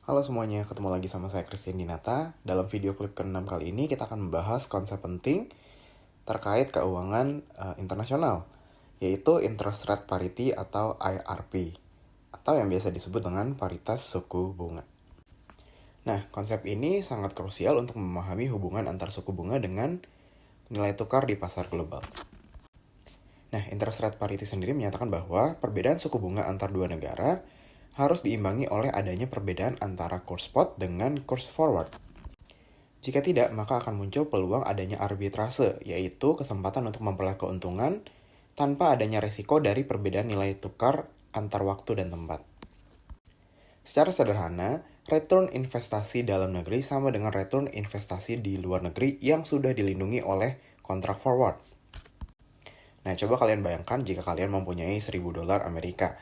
Halo semuanya, ketemu lagi sama saya Christian Dinata. Dalam video klip ke-6 kali ini kita akan membahas konsep penting terkait keuangan internasional, yaitu interest rate parity atau IRP, atau yang biasa disebut dengan paritas suku bunga. Nah, konsep ini sangat krusial untuk memahami hubungan antar suku bunga dengan nilai tukar di pasar global. Nah, interest rate parity sendiri menyatakan bahwa perbedaan suku bunga antar dua negara harus diimbangi oleh adanya perbedaan antara kurs spot dengan kurs forward. Jika tidak, maka akan muncul peluang adanya arbitrase, yaitu kesempatan untuk memperoleh keuntungan tanpa adanya resiko dari perbedaan nilai tukar antar waktu dan tempat. Secara sederhana, return investasi dalam negeri sama dengan return investasi di luar negeri yang sudah dilindungi oleh kontrak forward. Nah, coba kalian bayangkan jika kalian mempunyai $1.000 Amerika.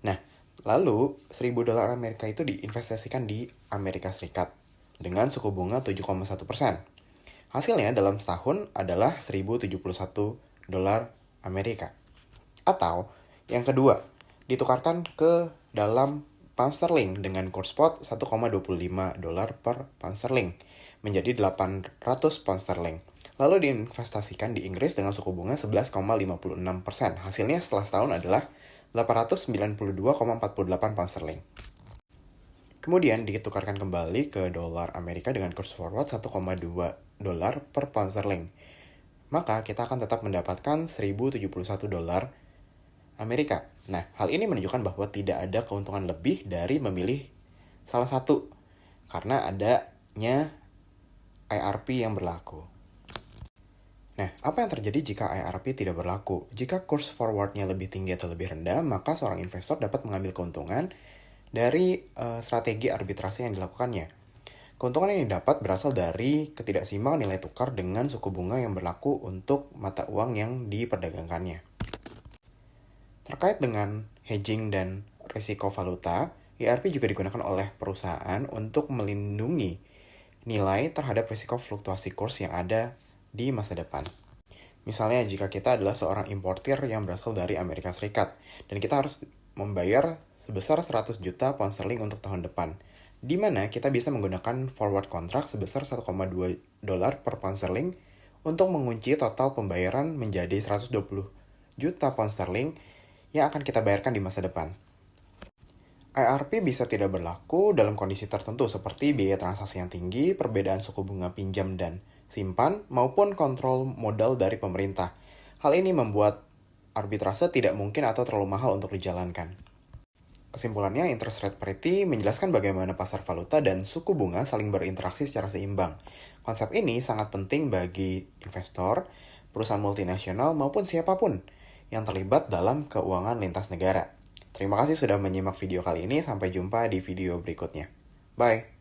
Nah, lalu $1.000 Amerika itu diinvestasikan di Amerika Serikat dengan suku bunga 7,1%. Hasilnya dalam setahun adalah $1.071 Amerika. Atau yang kedua, ditukarkan ke dalam pound sterling dengan kurs spot $1,25 per pound sterling menjadi 800 pound sterling. Lalu diinvestasikan di Inggris dengan suku bunga 11,56%. Hasilnya setelah setahun adalah 892,48 pound sterling. Kemudian ditukarkan kembali ke dolar Amerika dengan kurs forward $1,2 per pound sterling. Maka kita akan tetap mendapatkan $1.071 Amerika. Nah, hal ini menunjukkan bahwa tidak ada keuntungan lebih dari memilih salah satu karena adanya IRP yang berlaku. Nah, apa yang terjadi jika IRP tidak berlaku? Jika kurs forwardnya lebih tinggi atau lebih rendah, maka seorang investor dapat mengambil keuntungan dari strategi arbitrase yang dilakukannya. Keuntungan yang didapat berasal dari ketidakseimbangan nilai tukar dengan suku bunga yang berlaku untuk mata uang yang diperdagangkannya. Terkait dengan hedging dan risiko valuta, IRP juga digunakan oleh perusahaan untuk melindungi nilai terhadap risiko fluktuasi kurs yang ada di masa depan. Misalnya jika kita adalah seorang importir yang berasal dari Amerika Serikat dan kita harus membayar sebesar 100 juta pound sterling untuk tahun depan, di mana kita bisa menggunakan forward contract sebesar $1,2 per pound sterling untuk mengunci total pembayaran menjadi 120 juta pound sterling yang akan kita bayarkan di masa depan. IRP bisa tidak berlaku dalam kondisi tertentu seperti biaya transaksi yang tinggi, perbedaan suku bunga pinjam dan simpan, maupun kontrol modal dari pemerintah. Hal ini membuat arbitrase tidak mungkin atau terlalu mahal untuk dijalankan. Kesimpulannya, interest rate parity menjelaskan bagaimana pasar valuta dan suku bunga saling berinteraksi secara seimbang. Konsep ini sangat penting bagi investor, perusahaan multinasional, maupun siapapun yang terlibat dalam keuangan lintas negara. Terima kasih sudah menyimak video kali ini, sampai jumpa di video berikutnya. Bye!